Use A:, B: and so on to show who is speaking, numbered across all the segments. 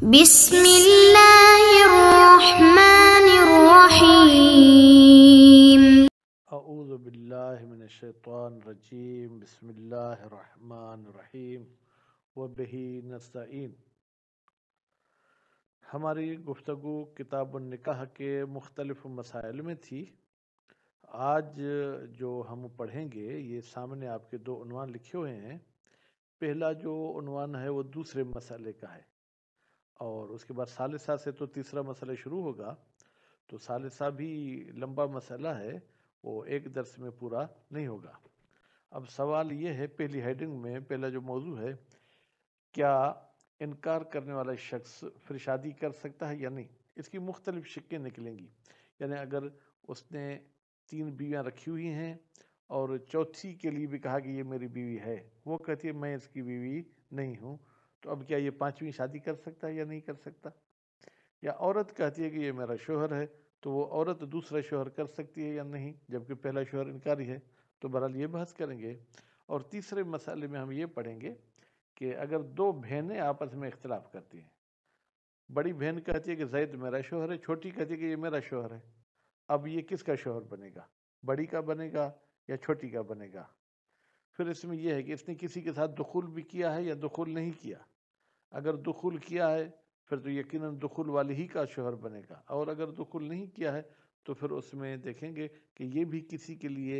A: بسم اللہ الرحمن الرحیم۔
B: اعوذ باللہ من الشیطان الرجیم، بسم اللہ الرحمن الرحیم وبہ نستعین۔ ہماری گفتگو کتاب النکاح کے مختلف مسائل میں تھی۔ آج جو ہم پڑھیں گے یہ سامنے آپ کے دو عنوان لکھے ہوئے ہیں۔ پہلا جو عنوان ہے وہ دوسرے مسئلے کا ہے، اور اس کے بعد ثالثہ سے تو تیسرا مسئلہ شروع ہوگا۔ تو ثالثہ بھی لمبا مسئلہ ہے، وہ ایک درس میں پورا نہیں ہوگا۔ اب سوال یہ ہے، پہلی ہیڈنگ میں پہلا جو موضوع ہے، کیا انکار کرنے والا شخص پھر شادی کر سکتا ہے یا نہیں؟ اس کی مختلف شکیں نکلیں گی۔ یعنی اگر اس نے 3 بیویاں رکھی ہوئی ہیں اور چوتھی کے لیے بھی کہا کہ یہ میری بیوی ہے، وہ کہتی ہے میں اس کی بیوی نہیں ہوں، تو اب کیا یہ 5ویں شادی کر سکتا ہے یا نہیں کر سکتا؟ یا عورت کہتی ہے کہ یہ میرا شوہر ہے، تو وہ عورت دوسرا شوہر کر سکتی ہے یا نہیں، جبکہ پہلا شوہر انکاری ہے؟ تو بہرحال یہ بحث کریں گے۔ اور تیسرے مسئلے میں ہم یہ پڑھیں گے کہ اگر 2 بہنیں آپس میں اختلاف کرتی ہیں، بڑی بہن کہتی ہے کہ زید میرا شوہر ہے، چھوٹی کہتی ہے کہ یہ میرا شوہر ہے، اب یہ کس کا شوہر بنے گا؟ بڑی کا بنے گا یا چھوٹی کا بنے گا؟ پھر اس میں یہ ہے کہ اس نے کسی کے ساتھ دخول بھی کیا ہے یا دخول نہیں کیا۔ اگر دخول کیا ہے پھر تو یقیناً دخول والی ہی کا شوہر بنے گا، اور اگر دخول نہیں کیا ہے تو پھر اس میں دیکھیں گے کہ یہ بھی کسی کے لیے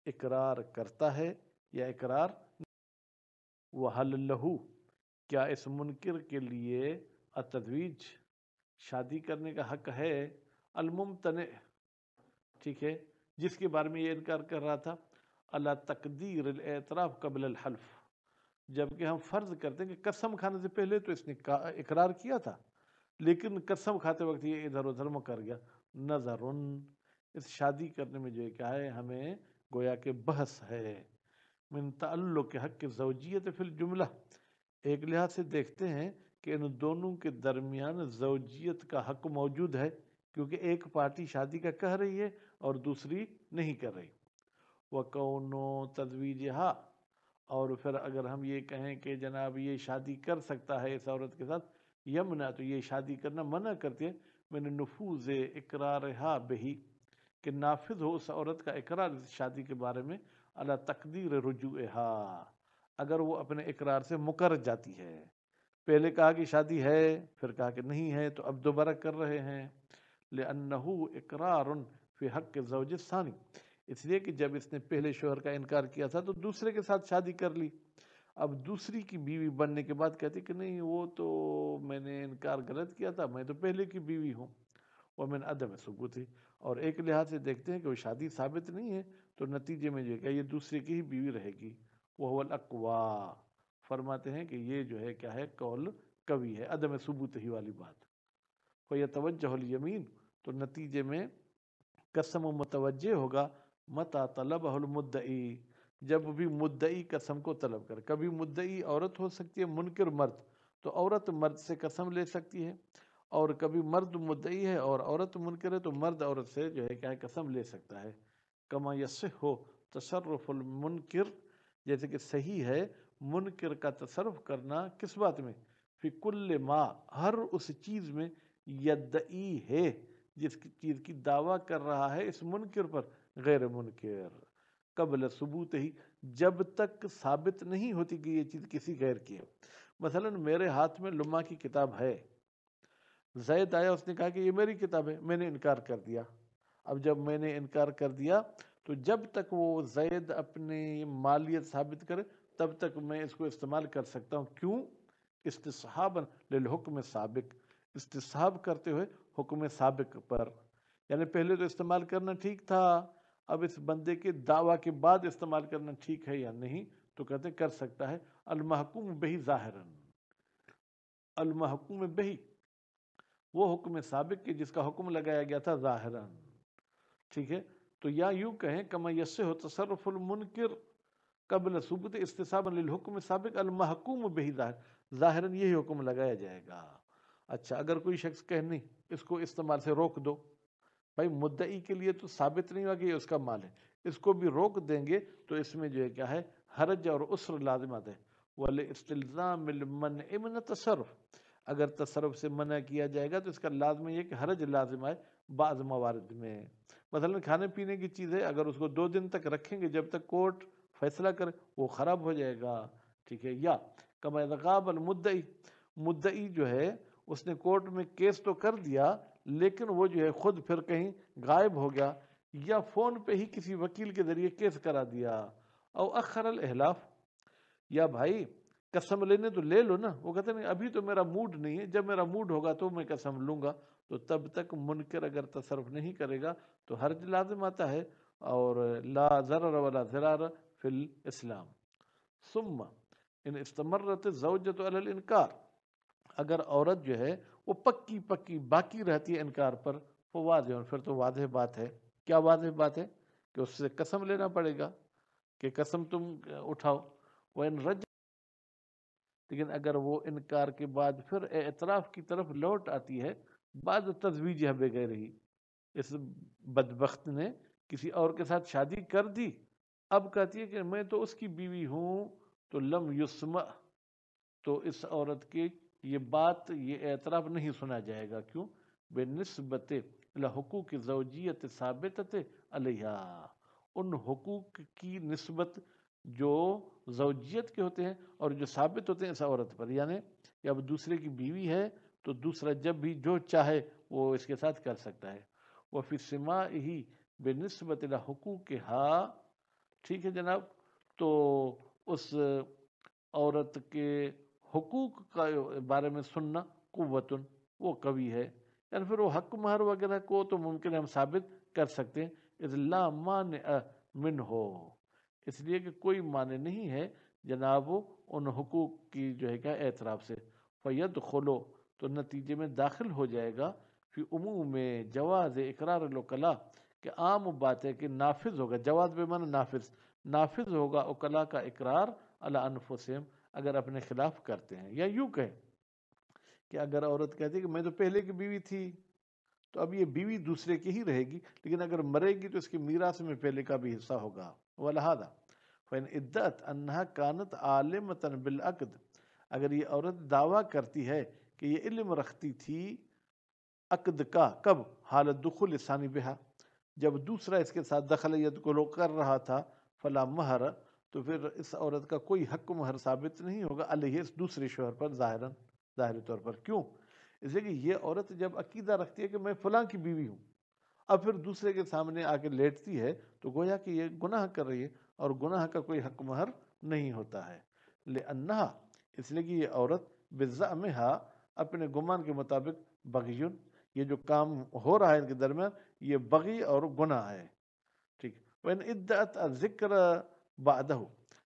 B: اقرار کرتا ہے یا اقرار وَحَلَ لَهُ، کیا اس منکر کے لیے التزویج شادی کرنے کا حق ہے؟ الممتنع، ٹھیک ہے، جس کے بارے میں یہ انکار کر رہا تھا، اللہ تقدیر الاعتراف قبل الحلف، جبکہ ہم فرض کرتے ہیں کہ قسم کھانے سے پہلے تو اس نے اقرار کیا تھا، لیکن قسم کھاتے وقت یہ ادھر ادھر مکر گیا۔ نظرن، اس شادی کرنے میں جو ہے کیا ہے، ہمیں گویا کہ بحث ہے۔ من تعلق حق زوجیت فی الجملہ، ایک لحاظ سے دیکھتے ہیں کہ ان دونوں کے درمیان زوجیت کا حق موجود ہے، کیونکہ ایک پارٹی شادی کا کہہ رہی ہے اور دوسری نہیں کر رہی۔ وَكَوْنُ تَزْوِيجِهَا، اور پھر اگر ہم یہ کہیں کہ جناب یہ شادی کر سکتا ہے اس عورت کے ساتھ، یمنع، تو یہ شادی کرنا منع کرتے ہیں، من نفوذ اقرارها بہی، کہ نافذ ہو اس عورت کا اقرار اس شادی کے بارے میں، اللہ تقدیر رجوعها، اگر وہ اپنے اقرار سے مکر جاتی ہے۔ پہلے کہا کہ شادی ہے، پھر کہا کہ نہیں ہے، تو اب دوبارہ کر رہے ہیں۔ لأنه اقرار فی حق الزوج الثانی، اس لیے کہ جب اس نے پہلے شوہر کا انکار کیا تھا تو دوسرے کے ساتھ شادی کر لی، اب دوسری کی بیوی بننے کے بعد کہتی کہ نہیں، وہ تو میں نے انکار غلط کیا تھا، میں تو پہلے کی بیوی ہوں۔ ومن عدم ثبوت، اور ایک لحاظ سے دیکھتے ہیں کہ وہ شادی ثابت نہیں ہے، تو نتیجے میں جو ہے کہ یہ دوسرے کی ہی بیوی رہے گی۔ وہو الاقوی، فرماتے ہیں کہ یہ جو ہے کیا ہے، قول قوی ہے، عدم ثبوت ہی والی بات۔ فیتوجہ الیمین، تو نتیجے میں قسم متوجہ ہوگا، متی طلبہ المدعی، جب بھی مدعی قسم کو طلب کر۔ کبھی مدعی عورت ہو سکتی ہے، منکر مرد، تو عورت مرد سے قسم لے سکتی ہے، اور کبھی مرد مدعی ہے اور عورت منکر ہے، تو مرد عورت سے جو ہے کیا ہے، قسم لے سکتا ہے۔ کما یصح تصرف المنکر، جیسے کہ صحیح ہے منکر کا تصرف کرنا کس بات میں؟ فی کل ما، ہر اس چیز میں، یدعی ہے، جس کی چیز کی دعویٰ کر رہا ہے اس منکر پر، غیر منکر، قبل ثبوت ہی، جب تک ثابت نہیں ہوتی کہ یہ چیز کسی غیر کی ہے۔ مثلا میرے ہاتھ میں لمحہ کی کتاب ہے، زید آیا، اس نے کہا کہ یہ میری کتاب ہے، میں نے انکار کر دیا۔ اب جب میں نے انکار کر دیا تو جب تک وہ زید اپنی مالیت ثابت کرے تب تک میں اس کو استعمال کر سکتا ہوں۔ کیوں؟ استصحابا للحکم سابق، استصحاب کرتے ہوئے حکم سابق پر، یعنی پہلے تو استعمال کرنا ٹھیک تھا، اب اس بندے کے دعویٰ کے بعد استعمال کرنا ٹھیک ہے یا نہیں؟ تو کہتے کر سکتا ہے۔ المحکوم بہی ظاہراً، المحکوم بہی، وہ حکم سابق کے جس کا حکم لگایا گیا تھا ظاہراً، ٹھیک ہے۔ تو یا یوں کہیں کما یصح تصرف المنکر قبل ثبوت استصحابا للحکم سابق المحکوم بہی ظاہر، ظاہراً یہی حکم لگایا جائے گا۔ اچھا، اگر کوئی شخص کہے نہیں اس کو استعمال سے روک دو، بھائی مدعی کے لیے تو ثابت نہیں ہوا کہ یہ اس کا مال ہے، اس کو بھی روک دیں گے تو اس میں جو ہے کیا ہے، حرج اور عسر لازمات ہے۔ وَلِاسْتِلْزَامِ الْمَنْعِ مِنَ التَّصَرُّفِ، اگر تصرف سے منع کیا جائے گا تو اس کا لازم یہ کہ حرج لازم آئے بعض موارد میں. مثلا کھانے پینے کی چیز ہے، اگر اس کو 2 دن تک رکھیں گے جب تک کورٹ فیصلہ کرے وہ خراب ہو جائے گا. ٹھیک ہے. یا کما اذا غاب المدعی، مدعی جو ہے اس نے کورٹ میں کیس تو کر دیا لیکن وہ جو ہے خود پھر کہیں غائب ہو گیا، یا فون پہ ہی کسی وکیل کے ذریعے کیس کرا دیا. او اخر الاحلاف، یا بھائی قسم لینے تو لے لو نا، وہ کہتے ہیں ابھی تو میرا موڈ نہیں ہے، جب میرا موڈ ہوگا تو میں قسم لوں گا. تو تب تک منکر اگر تصرف نہیں کرے گا تو حرج لازم آتا ہے. اور لا ضرر ولا ضرار فی الاسلام. ثم ان استمرت الزوجۃ علی الانکار، اگر عورت جو ہے وہ پکی باقی رہتی ہے انکار پر، وہ واضح، پھر تو واضح بات ہے. کیا واضح بات ہے؟ کہ اس سے قسم لینا پڑے گا کہ قسم تم اٹھاؤ. وَإِن رَجَعَتْ، لیکن اگر وہ انکار کے بعد پھر اعتراف کی طرف لوٹ آتی ہے، بعد تزویجہ بغیرہ، اس بدبخت نے کسی اور کے ساتھ شادی کر دی، اب کہتی ہے کہ میں تو اس کی بیوی ہوں، تو لم یسمع، تو اس عورت کی یہ بات، یہ اعتراف نہیں سنا جائے گا. کیوں؟ بنسبت لحقوق زوجیت ثابتت علیہا، ان حقوق کی نسبت جو زوجیت کے ہوتے ہیں اور جو ثابت ہوتے ہیں اس عورت پر. یعنی اب دوسرے کی بیوی ہے تو دوسرا جب بھی جو چاہے وہ اس کے ساتھ کر سکتا ہے. وفی سماعہ بنسبت لحقوقہا، ٹھیک ہے جناب. تو اس عورت کے حقوق کا بارے میں سننا قوتن، وہ قوی ہے. یعنی پھر وہ حق مہر وغیرہ کو تو ممکن ہے ہم ثابت کر سکتے ہیں، اذ لا مانع منہ، اس لیے کہ کوئی معنی نہیں ہے جناب ان حقوق کی جو ہے کہ اعتراف سے. فیدخلو، تو نتیجے میں داخل ہو جائے گا فی عموم جواز اقرار الوکلاء، کہ عام بات ہے کہ نافذ ہوگا، جواز بے معنی نافذ ہوگا وکلاء کا اقرار علی انفسہم، اگر اپنے خلاف کرتے ہیں. یا یوں کہیں کہ اگر عورت کہتی ہے کہ میں تو پہلے کی بیوی تھی، تو اب یہ بیوی دوسرے کی ہی رہے گی، لیکن اگر مرے گی تو اس کی میراث میں پہلے کا بھی حصہ ہوگا. ولہذا فإن ادعت انہا کانت عالمۃ بالعقد، اگر یہ عورت دعویٰ کرتی ہے کہ یہ علم رکھتی تھی عقد کا، کب؟ حالت دخول ثانی بہا، جب دوسرا اس کے ساتھ دخل یدخل کر رہا تھا، فلا مہر، تو پھر اس عورت کا کوئی حق مہر ثابت نہیں ہوگا علیہ، اس دوسرے شوہر پر، ظاہری طور پر. کیوں؟ اس لیے کہ یہ عورت جب عقیدہ رکھتی ہے کہ میں فلاں کی بیوی ہوں، اب پھر دوسرے کے سامنے آ کے لیٹتی ہے تو گویا کہ یہ گناہ کر رہی ہے، اور گناہ کا کوئی حق مہر نہیں ہوتا ہے. لأنہا، اس لیے کہ یہ عورت بزعمہا، اپنے گمان کے مطابق، بغیون، یہ جو کام ہو رہا ہے ان کے درمیان یہ بغی اور گناہ ہے. ٹھیک. وَإِنْ ادعت الذکر بعدہ،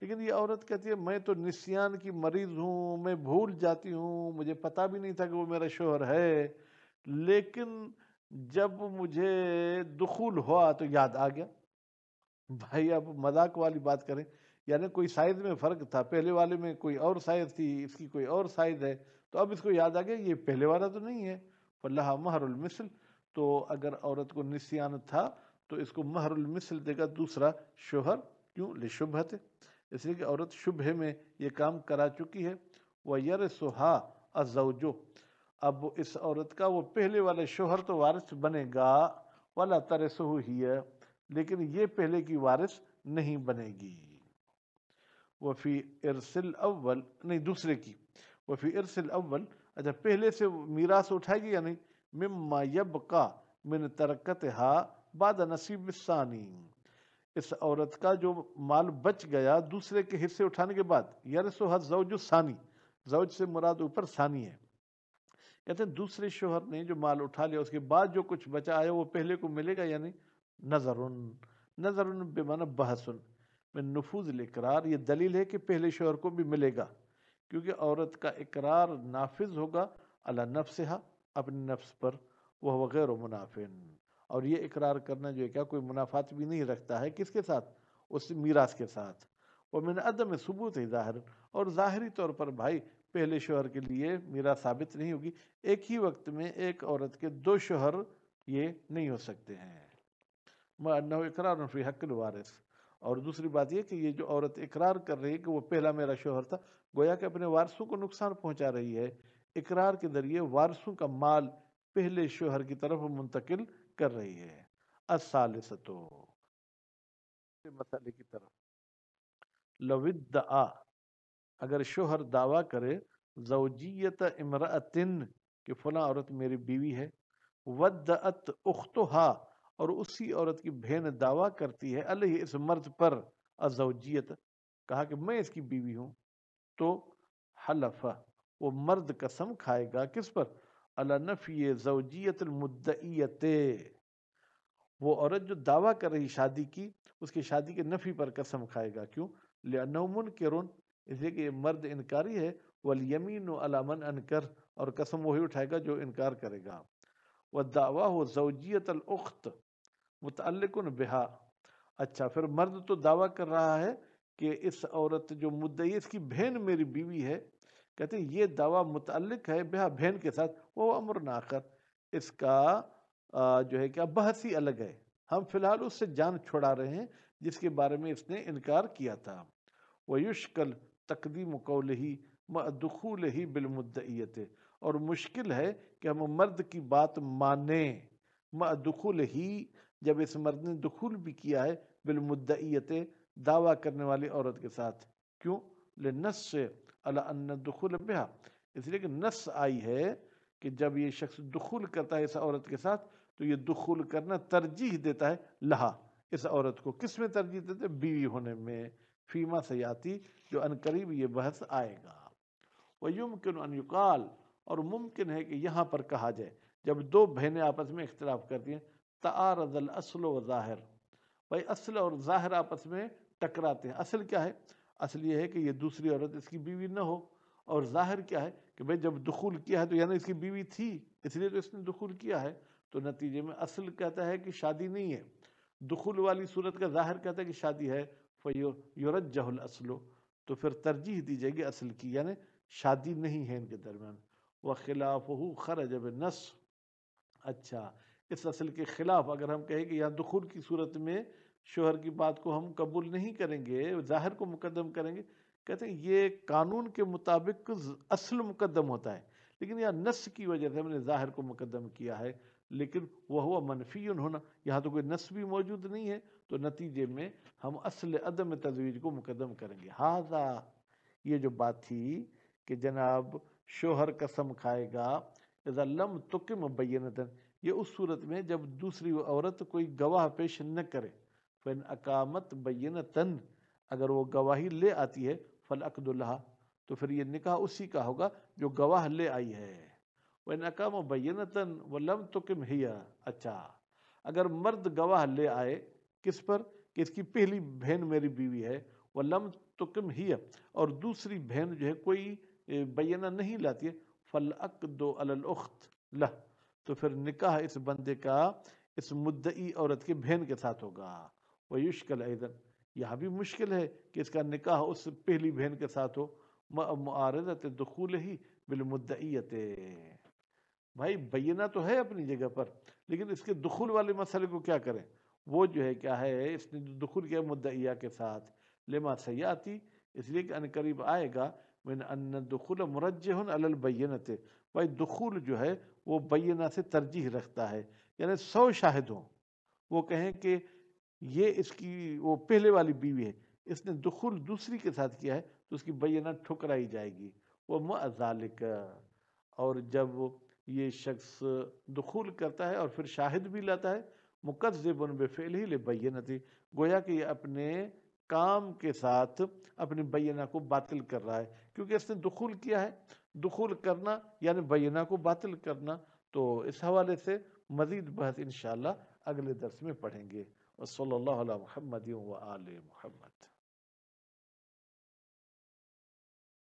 B: لیکن یہ عورت کہتی ہے میں تو نسیان کی مریض ہوں، میں بھول جاتی ہوں، مجھے پتہ بھی نہیں تھا کہ وہ میرا شوہر ہے، لیکن جب مجھے دخول ہوا تو یاد آ گیا. بھائی اب مذاق والی بات کریں، یعنی کوئی سائز میں فرق تھا، پہلے والے میں کوئی اور سائز تھی، اس کی کوئی اور سائز ہے، تو اب اس کو یاد آ گیا یہ پہلے والا تو نہیں ہے. فلہا مہر المثل، تو اگر عورت کو نسیان تھا تو اس کو مہر المثل دے گا دوسرا شوہر. کیوں؟ لشبہت، اس لیے کہ عورت شبہ میں یہ کام کرا چکی ہے. وَيَرِثُهَا الزَّوْجُ، اب اس عورت کا وہ پہلے والے شوہر تو وارث بنے گا، وَلَا تَرِثُهُ هِيَ، لیکن یہ پہلے کی وارث نہیں بنے گی. وفی ارسل اول، نہیں دوسرے کی، وفی ارسل اول، اچھا پہلے سے میراث اٹھائے گی یا نہیں، مما یبقا من ترکتہا بعد نصیب الثانی، اس عورت کا جو مال بچ گیا دوسرے کے حصے اٹھانے کے بعد، یرثھا الزوج الثانی، زوج سے مراد اوپر ثانی ہے. کہتے ہیں دوسرے شوہر نے جو مال اٹھا لیا اس کے بعد جو کچھ بچا آیا وہ پہلے کو ملے گا یا نہیں. نظر بمعنی بحث من نفوذ الاقرار، یہ دلیل ہے کہ پہلے شوہر کو بھی ملے گا، کیونکہ عورت کا اقرار نافذ ہوگا علی نفسہا، اپنے نفس پر، وہ غیر منافع، اور یہ اقرار کرنا جو ہے کیا کوئی منافات بھی نہیں رکھتا ہے، کس کے ساتھ؟ اس میراث کے ساتھ. ومن عدم ثبوت ظاہر، اور ظاہری طور پر بھائی پہلے شوہر کے لیے میراث ثابت نہیں ہوگی، ایک ہی وقت میں ایک عورت کے 2 شوہر یہ نہیں ہو سکتے ہیں. مَأَنَّهُ اقرار فی حق الوارث، اور دوسری بات یہ کہ یہ جو عورت اقرار کر رہی ہے کہ وہ پہلا میرا شوہر تھا، گویا کہ اپنے وارثوں کو نقصان پہنچا رہی ہے. اقرار کے ذریعے وارثوں کا مال پہلے شوہر کی طرف منتقل کر رہی ہے۔ الثالثۃ، مسئلے کی طرف، لو ادعا، اگر شوہر دعویٰ کرے زوجیت امرأتن، کہ فلاں عورت میری بیوی ہے، ودعت اختہا، اور اسی عورت کی بہن دعویٰ کرتی ہے علیہ، اس مرد پر، الزوجیت، کہا کہ میں اس کی بیوی ہوں، تو حلف، وہ مرد قسم کھائے گا کس پر؟ علی نفی زوجیت المدعیت، وہ عورت جو دعویٰ کر رہی شادی کی، اس کی شادی کے نفی پر قسم کھائے گا۔ کیوں؟ لأنہ منکرن، اس لیے کہ یہ مرد انکاری ہے، والیمین علی من انکر، اور قسم وہی اٹھائے گا جو انکار کرے گا۔ والدعویٰ زوجیت الاخت متعلق بہا، اچھا پھر مرد تو دعویٰ کر رہا ہے کہ اس عورت جو مدعی، اس کی بہن میری بیوی ہے، کہتے ہیں یہ دعویٰ متعلق ہے بہا، بہن کے ساتھ، وہ امر آخر، اس کا جو ہے کیا بحث ہی الگ ہے، ہم فی الحال اس سے جان چھڑا رہے ہیں جس کے بارے میں اس نے انکار کیا تھا۔ وَيُشْكَلْ تقدیم قولہ مع دخولہ بالمدعیت، اور مشکل ہے کہ ہم مرد کی بات مانیں مع دخولہ، جب اس مرد نے دخول بھی کیا ہے بالمدعیت، دعویٰ کرنے والی عورت کے ساتھ۔ کیوں؟ لنص علی ان الدخول بہا، اس لیے کہ نص آئی ہے کہ جب یہ شخص دخول کرتا ہے اس عورت کے ساتھ تو یہ دخول کرنا ترجیح دیتا ہے لہا، اس عورت کو، کس میں ترجیح دیتے ہیں؟ بیوی ہونے میں، فیما سیاتی، جو انقریب یہ بحث آئے گا۔ وَيُمْكِنُ أَن يُقال، اور ممکن ہے کہ یہاں پر کہا جائے جب دو بہنیں آپس میں اختلاف کرتی ہیں، تعارض الاصل و ظاہر، بھائی اصل اور ظاہر آپس میں ٹکراتے ہیں۔ اصل کیا ہے؟ اصل یہ ہے کہ یہ دوسری عورت اس کی بیوی نہ ہو، اور ظاہر کیا ہے کہ بھئی جب دخول کیا ہے تو یعنی اس کی بیوی تھی، اس لیے تو اس نے دخول کیا ہے، تو نتیجے میں اصل کہتا ہے کہ شادی نہیں ہے، دخول والی صورت کا ظاہر کہتا ہے کہ شادی ہے، فَيُرَجَّحُ الْأَصْلُ، تو پھر ترجیح دی جائے گی اصل کی، یعنی شادی نہیں ہے ان کے درمیان۔ وَخِلَافُهُ خَرَجَ بِالنَّص، اچھا اس اصل کے خلاف اگر ہم کہیں کہ یہاں دخول کی صورت میں شوہر کی بات کو ہم قبول نہیں کریں گے، ظاہر کو مقدم کریں گے، کہتے ہیں یہ قانون کے مطابق اصل مقدم ہوتا ہے، لیکن یہاں نص کی وجہ سے ہم نے ظاہر کو مقدم کیا ہے، لیکن وہ منفی ہونا، یہاں تو کوئی نص بھی موجود نہیں ہے، تو نتیجے میں ہم اصل عدم تزویج کو مقدم کریں گے۔ ہذا، یہ جو بات تھی کہ جناب شوہر قسم کھائے گا اذا لم تقم بینۃ، یہ اس صورت میں جب دوسری عورت کوئی گواہ پیش نہ کرے، فإن اقامت بینۃ، اگر وہ گواہی لے آتی ہے، فالعقد لہا، تو پھر یہ نکاح اسی کا ہوگا جو گواہ لے آئی ہے۔ وإن اقام بینۃ ولم تقم ہی، اچھا اگر مرد گواہ لے آئے کس پر؟ کہ اس کی پہلی بہن میری بیوی ہے، ولم تقم ہی، اور دوسری بہن جو ہے کوئی بینہ نہیں لاتی ہے، فالعقد علی الاخت لہ، تو پھر نکاح اس بندے کا اس مدعی عورت کی بہن کے ساتھ ہوگا۔ ویشکل ایضاً، یہاں بھی مشکل ہے کہ اس کا نکاح اس پہلی بہن کے ساتھ ہو، معارضت دخول ہی بالمدعیت، بھائی بینہ تو ہے اپنی جگہ پر، لیکن اس کے دخول والے مسئلے کو کیا کریں؟ وہ جو ہے کیا ہے، اس نے دخول کیا مدعیہ کے ساتھ، لما سیاتی، اس لیے کہ ان قریب آئے گا، من ان الدخول مرجح علی البینۃ، بھائی دخول جو ہے وہ بینہ سے ترجیح رکھتا ہے، یعنی 100 شاہد ہوں، وہ کہیں کہ یہ اس کی وہ پہلے والی بیوی ہے، اس نے دخول دوسری کے ساتھ کیا ہے، تو اس کی بینہ ٹھکرائی جائے گی۔ وہ مع ذالک، اور جب یہ شخص دخول کرتا ہے اور پھر شاہد بھی لاتا ہے، مکذب بفعلہ لبینۃ، گویا کہ یہ اپنے کام کے ساتھ اپنی بینہ کو باطل کر رہا ہے، کیونکہ اس نے دخول کیا ہے، دخول کرنا یعنی بینہ کو باطل کرنا۔ تو اس حوالے سے مزید بحث انشاءاللہ اگلے درس میں پڑھیں گے۔ وصلی اللہ علی محمد و آل محمد۔